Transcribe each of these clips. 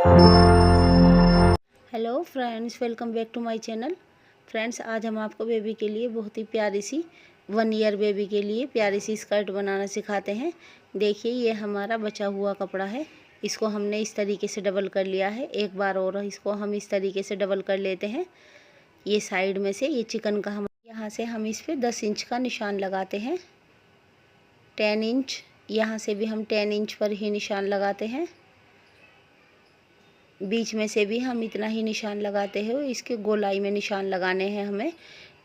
Hello friends, welcome back to my channel. Friends, आज हम आपको बेबी के लिए बहुत ही प्यारी सी 1 ईयर बेबी के लिए प्यारी सी स्कर्ट बनाना सिखाते हैं। देखिए, ये हमारा बचा हुआ कपड़ा है। इसको हमने इस तरीके से डबल कर लिया है। एक बार और इसको हम इस तरीके से डबल कर लेते हैं। ये साइड में से ये चिकन का हम यहाँ से हम इस पर 10 इंच का निशान लगाते हैं। 10 इंच यहाँ से भी हम 10 इंच पर ही निशान लगाते हैं। बीच में से भी हम इतना ही निशान लगाते हैं। इसके गोलाई में निशान लगाने हैं हमें।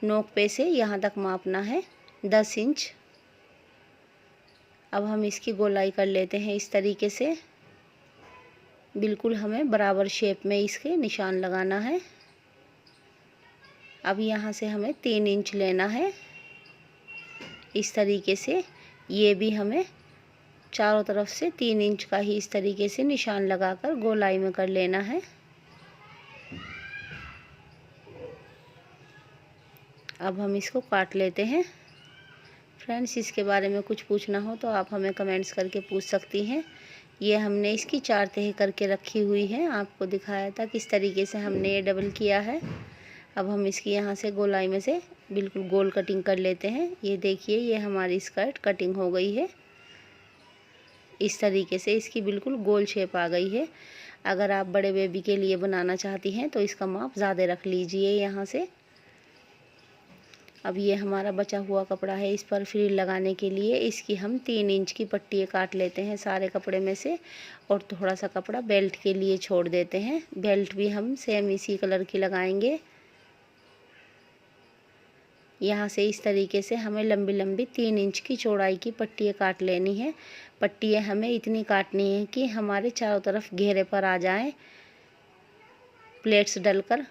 नोक पे से यहाँ तक मापना है 10 इंच। अब हम इसकी गोलाई कर लेते हैं इस तरीके से। बिल्कुल हमें बराबर शेप में इसके निशान लगाना है। अब यहाँ से हमें 3 इंच लेना है इस तरीके से। ये भी हमें चारों तरफ से 3 इंच का ही इस तरीके से निशान लगाकर गोलाई में कर लेना है। अब हम इसको काट लेते हैं। फ्रेंड्स, इसके बारे में कुछ पूछना हो तो आप हमें कमेंट्स करके पूछ सकती हैं। ये हमने इसकी 4 तह करके रखी हुई है। आपको दिखाया था किस तरीके से हमने ये डबल किया है। अब हम इसकी यहाँ से गोलाई में से बिल्कुल गोल कटिंग कर लेते हैं। ये देखिए, ये हमारी स्कर्ट कटिंग हो गई है। इस तरीके से इसकी बिल्कुल गोल शेप आ गई है। अगर आप बड़े बेबी के लिए बनाना चाहती हैं तो इसका माप ज़्यादा रख लीजिए यहाँ से। अब ये हमारा बचा हुआ कपड़ा है। इस पर फ्रिल लगाने के लिए इसकी हम 3 इंच की पट्टी काट लेते हैं सारे कपड़े में से, और थोड़ा सा कपड़ा बेल्ट के लिए छोड़ देते हैं। बेल्ट भी हम सेम इसी कलर की लगाएंगे। यहाँ से इस तरीके से हमें लंबी लंबी 3 इंच की चौड़ाई की पट्टियाँ काट लेनी है। पट्टियाँ हमें इतनी काटनी है कि हमारे चारों तरफ घेरे पर आ जाएं। प्लेट्स डलकर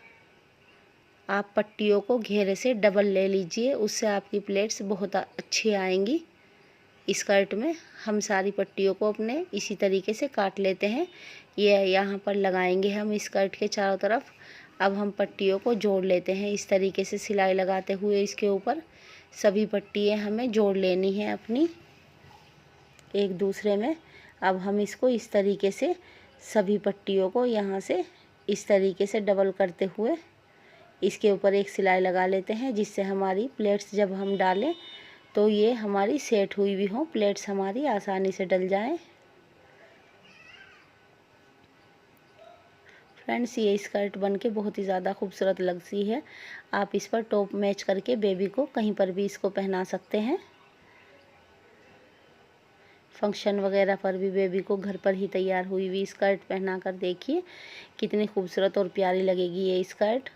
आप पट्टियों को घेरे से डबल ले लीजिए, उससे आपकी प्लेट्स बहुत अच्छी आएंगी। स्कर्ट में हम सारी पट्टियों को अपने इसी तरीके से काट लेते हैं। ये यहाँ पर लगाएंगे हम स्कर्ट के चारों तरफ। अब हम पट्टियों को जोड़ लेते हैं इस तरीके से सिलाई लगाते हुए। इसके ऊपर सभी पट्टियाँ हमें जोड़ लेनी है अपनी एक दूसरे में। अब हम इसको इस तरीके से सभी पट्टियों को यहाँ से इस तरीके से डबल करते हुए इसके ऊपर एक सिलाई लगा लेते हैं, जिससे हमारी प्लेट्स जब हम डालें तो ये हमारी सेट हुई भी हो, प्लेट्स हमारी आसानी से डल जाएं। फ्रेंड्स, ये स्कर्ट बनके बहुत ही ज़्यादा खूबसूरत लगती है। आप इस पर टॉप मैच करके बेबी को कहीं पर भी इसको पहना सकते हैं। फंक्शन वगैरह पर भी बेबी को घर पर ही तैयार हुई हुई स्कर्ट पहना कर देखिए कितनी खूबसूरत और प्यारी लगेगी ये स्कर्ट।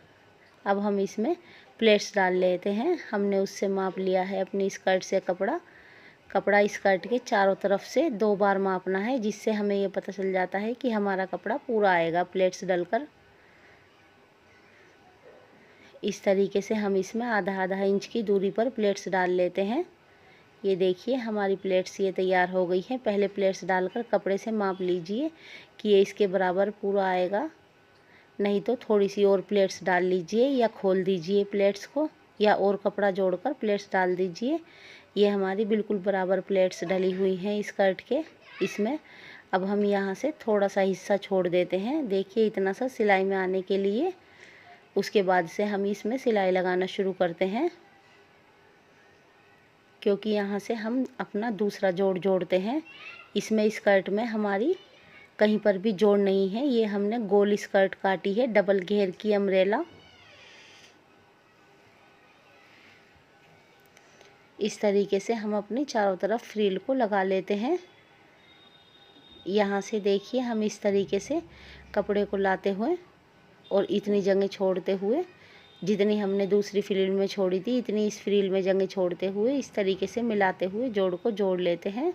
अब हम इसमें प्लेट्स डाल लेते हैं। हमने उससे माप लिया है अपनी स्कर्ट से कपड़ा स्कर्ट के चारों तरफ से 2 बार मापना है, जिससे हमें ये पता चल जाता है कि हमारा कपड़ा पूरा आएगा प्लेट्स डलकर। इस तरीके से हम इसमें आधा आधा इंच की दूरी पर प्लेट्स डाल लेते हैं। ये देखिए, हमारी प्लेट्स ये तैयार हो गई है। पहले प्लेट्स डालकर कपड़े से माप लीजिए कि ये इसके बराबर पूरा आएगा। नहीं तो थोड़ी सी और प्लेट्स डाल लीजिए या खोल दीजिए प्लेट्स को, या और कपड़ा जोड़कर प्लेट्स डाल दीजिए। ये हमारी बिल्कुल बराबर प्लेट्स डली हुई हैं स्कर्ट के इसमें। अब हम यहाँ से थोड़ा सा हिस्सा छोड़ देते हैं। देखिए, इतना सा सिलाई में आने के लिए। उसके बाद से हम इसमें सिलाई लगाना शुरू करते हैं, क्योंकि यहाँ से हम अपना दूसरा जोड़ जोड़ते हैं। इसमें स्कर्ट में हमारी कहीं पर भी जोड़ नहीं है। ये हमने गोल स्कर्ट काटी है, डबल घेर की अम्ब्रेला। इस तरीके से हम अपनी चारों तरफ फ्रिल को लगा लेते हैं। यहाँ से देखिए, हम इस तरीके से कपड़े को लाते हुए और इतनी जगह छोड़ते हुए, जितनी हमने दूसरी फ्रिल में छोड़ी थी इतनी इस फ्रिल में जगह छोड़ते हुए इस तरीके से मिलाते हुए जोड़ को जोड़ लेते हैं।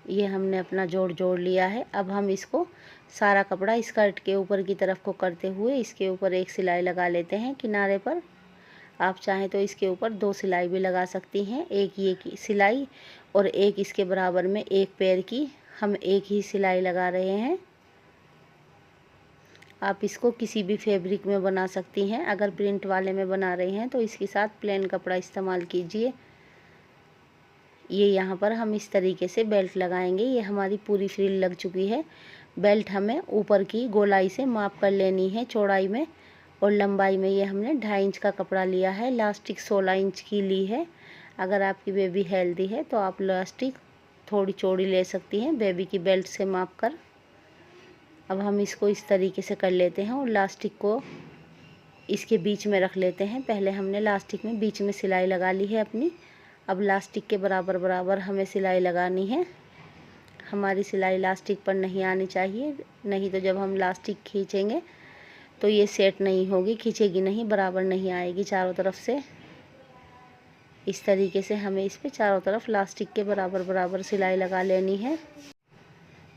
ये हमने अपना जोड़ जोड़ लिया है। अब हम इसको सारा कपड़ा स्कर्ट के ऊपर की तरफ को करते हुए इसके ऊपर एक सिलाई लगा लेते हैं किनारे पर। आप चाहें तो इसके ऊपर 2 सिलाई भी लगा सकती हैं। एक ये की सिलाई और एक इसके बराबर में एक पैर की हम एक ही सिलाई लगा रहे हैं। आप इसको किसी भी फैब्रिक में बना सकती हैं। अगर प्रिंट वाले में बना रही हैं तो इसके साथ प्लेन कपड़ा इस्तेमाल कीजिए। ये यहाँ पर हम इस तरीके से बेल्ट लगाएंगे। ये हमारी पूरी फ्रिल लग चुकी है। बेल्ट हमें ऊपर की गोलाई से माप कर लेनी है चौड़ाई में और लंबाई में। ये हमने 2.5 इंच का कपड़ा लिया है। लास्टिक 16 इंच की ली है। अगर आपकी बेबी हेल्दी है तो आप लास्टिक थोड़ी चौड़ी ले सकती हैं बेबी की बेल्ट से माप कर। अब हम इसको इस तरीके से कर लेते हैं और लास्टिक को इसके बीच में रख लेते हैं। पहले हमने लास्टिक में बीच में सिलाई लगा ली है अपनी। अब लास्टिक के बराबर बराबर हमें सिलाई लगानी है। हमारी सिलाई लास्टिक पर नहीं आनी चाहिए, नहीं तो जब हम लास्टिक खींचेंगे तो ये सेट नहीं होगी, खींचेगी नहीं, बराबर नहीं आएगी चारों तरफ से। इस तरीके से हमें इस पे चारों तरफ लास्टिक के बराबर बराबर सिलाई लगा लेनी है।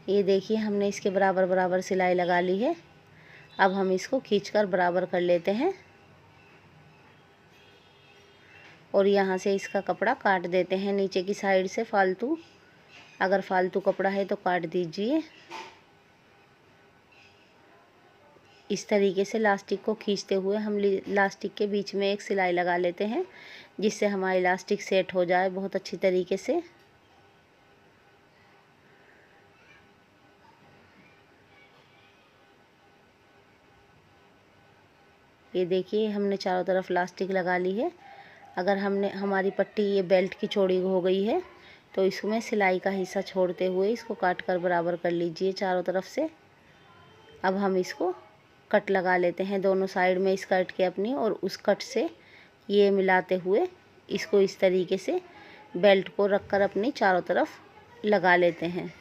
ये देखिए हमने इसके बराबर बराबर सिलाई लगा ली है। अब हम इसको खींचकर बराबर कर लेते हैं और यहाँ से इसका कपड़ा काट देते हैं नीचे की साइड से फालतू। अगर फालतू कपड़ा है तो काट दीजिए। इस तरीके से लास्टिक को खींचते हुए हम लास्टिक के बीच में एक सिलाई लगा लेते हैं जिससे हमारी लास्टिक सेट हो जाए बहुत अच्छी तरीके से। ये देखिए हमने चारों तरफ लास्टिक लगा ली है। अगर हमारी पट्टी ये बेल्ट की चौड़ी हो गई है तो इसमें सिलाई का हिस्सा छोड़ते हुए इसको काट कर बराबर कर लीजिए चारों तरफ से। अब हम इसको कट लगा लेते हैं दोनों साइड में स्कर्ट के अपनी, और उस कट से ये मिलाते हुए इसको इस तरीके से बेल्ट को रखकर अपनी चारों तरफ लगा लेते हैं।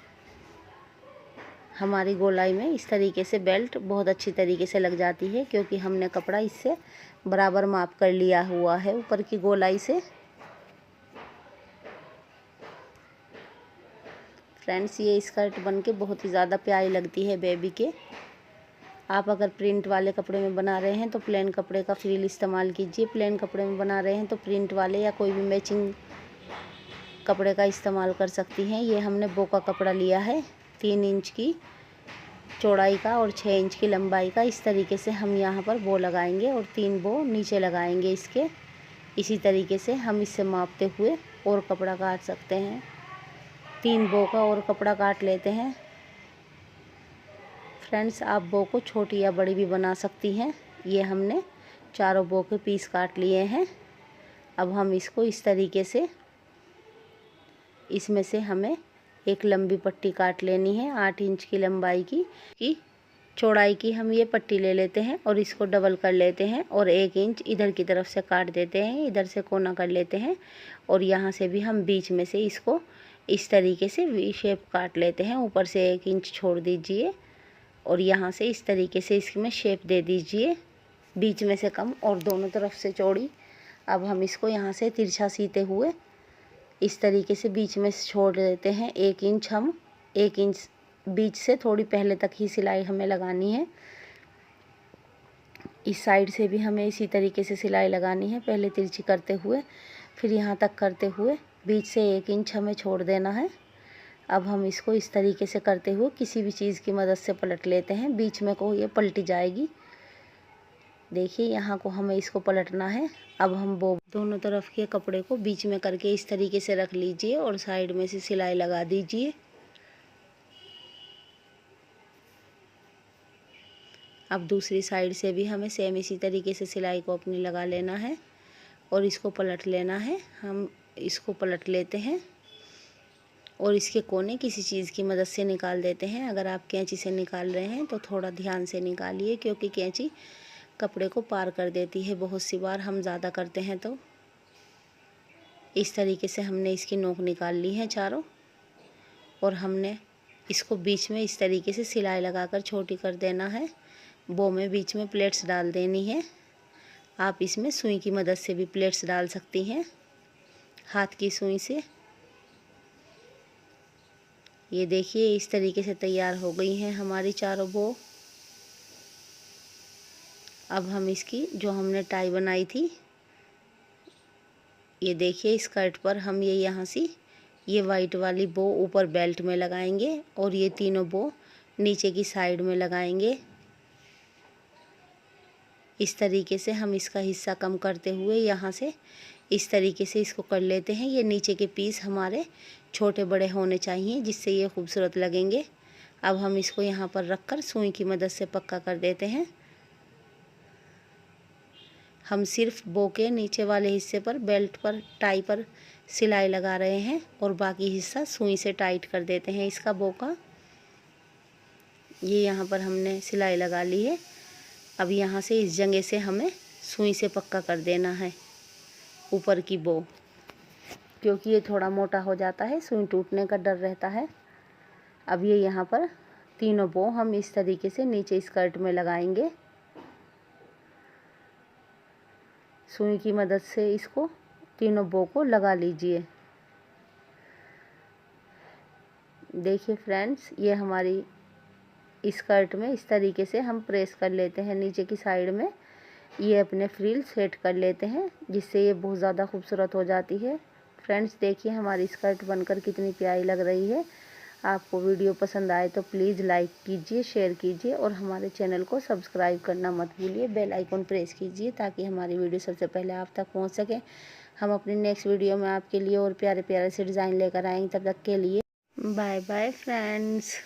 हमारी गोलाई में इस तरीके से बेल्ट बहुत अच्छी तरीके से लग जाती है क्योंकि हमने कपड़ा इससे बराबर माप कर लिया हुआ है ऊपर की गोलाई से। फ्रेंड्स ये स्कर्ट बनके बहुत ही ज़्यादा प्यारी लगती है बेबी के। आप अगर प्रिंट वाले कपड़े में बना रहे हैं तो प्लेन कपड़े का फ्रिल इस्तेमाल कीजिए। प्लेन कपड़े में बना रहे हैं तो प्रिंट वाले या कोई भी मैचिंग कपड़े का इस्तेमाल कर सकती हैं। ये हमने बो का कपड़ा लिया है 3 इंच की चौड़ाई का और 6 इंच की लंबाई का। इस तरीके से हम यहाँ पर बो लगाएंगे और 3 बो नीचे लगाएंगे इसके। इसी तरीके से हम इससे मापते हुए और कपड़ा काट सकते हैं। 3 बो का और कपड़ा काट लेते हैं। फ्रेंड्स आप बो को छोटी या बड़ी भी बना सकती हैं। ये हमने चारों बो के पीस काट लिए हैं। अब हम इसको इस तरीके से इसमें से हमें एक लंबी पट्टी काट लेनी है 8 इंच की लंबाई की चौड़ाई की हम ये पट्टी ले लेते हैं और इसको डबल कर लेते हैं और 1 इंच इधर की तरफ से काट देते हैं। इधर से कोना कर लेते हैं और यहाँ से भी हम बीच में से इसको इस तरीके से वी शेप काट लेते हैं। ऊपर से 1 इंच छोड़ दीजिए और यहाँ से इस तरीके से इसमें शेप दे दीजिए, बीच में से कम और दोनों तरफ से चौड़ी। अब हम इसको यहाँ से तिरछा सीते हुए इस तरीके से बीच में छोड़ देते हैं 1 इंच। हम 1 इंच बीच से थोड़ी पहले तक ही सिलाई हमें लगानी है। इस साइड से भी हमें इसी तरीके से सिलाई लगानी है, पहले तिरछी करते हुए फिर यहाँ तक करते हुए बीच से 1 इंच हमें छोड़ देना है। अब हम इसको इस तरीके से करते हुए किसी भी चीज़ की मदद से पलट लेते हैं। बीच में को ये पलटी जाएगी। देखिए यहाँ को हमें इसको पलटना है। अब हम वो दोनों तरफ के कपड़े को बीच में करके इस तरीके से रख लीजिए और साइड में से सिलाई लगा दीजिए। अब दूसरी साइड से भी हमें सेम इसी तरीके से सिलाई को अपनी लगा लेना है और इसको पलट लेना है। हम इसको पलट लेते हैं और इसके कोने किसी चीज़ की मदद से निकाल देते हैं। अगर आप कैंची से निकाल रहे हैं तो थोड़ा ध्यान से निकालिए क्योंकि कैंची कपड़े को पार कर देती है बहुत सी बार, हम ज़्यादा करते हैं तो। इस तरीके से हमने इसकी नोक निकाल ली है चारों और हमने इसको बीच में इस तरीके से सिलाई लगाकर छोटी कर देना है। बो में बीच में प्लेट्स डाल देनी है। आप इसमें सुई की मदद से भी प्लेट्स डाल सकती हैं, हाथ की सुई से। ये देखिए इस तरीके से तैयार हो गई हैं हमारी चारों बो। अब हम इसकी जो हमने टाई बनाई थी, ये देखिए स्कर्ट पर हम ये यहाँ से ये वाइट वाली बो ऊपर बेल्ट में लगाएंगे और ये तीनों बो नीचे की साइड में लगाएंगे। इस तरीके से हम इसका हिस्सा कम करते हुए यहाँ से इस तरीके से इसको कर लेते हैं। ये नीचे के पीस हमारे छोटे बड़े होने चाहिए, जिससे ये खूबसूरत लगेंगे। अब हम इसको यहाँ पर रखकर सुई की मदद से पक्का कर देते हैं। हम सिर्फ बो के नीचे वाले हिस्से पर बेल्ट पर टाई पर सिलाई लगा रहे हैं और बाकी हिस्सा सुई से टाइट कर देते हैं इसका बो का। ये यहाँ पर हमने सिलाई लगा ली है। अब यहाँ से इस जगह से हमें सुई से पक्का कर देना है ऊपर की बो, क्योंकि ये थोड़ा मोटा हो जाता है, सुई टूटने का डर रहता है। अब ये यहाँ पर तीनों बो हम इस तरीके से नीचे स्कर्ट में लगाएंगे। सुई की मदद से इसको तीनों बो को लगा लीजिए। देखिए फ्रेंड्स, ये हमारी स्कर्ट में इस तरीके से हम प्रेस कर लेते हैं नीचे की साइड में। ये अपने फ्रिल सेट कर लेते हैं, जिससे ये बहुत ज़्यादा खूबसूरत हो जाती है। फ्रेंड्स देखिए हमारी स्कर्ट बनकर कितनी प्यारी लग रही है। आपको वीडियो पसंद आए तो प्लीज़ लाइक कीजिए, शेयर कीजिए और हमारे चैनल को सब्सक्राइब करना मत भूलिए। बेल आइकन प्रेस कीजिए ताकि हमारी वीडियो सबसे पहले आप तक पहुंच सके। हम अपनी नेक्स्ट वीडियो में आपके लिए और प्यारे प्यारे से डिज़ाइन लेकर आएंगे। तब तक के लिए बाय बाय फ्रेंड्स।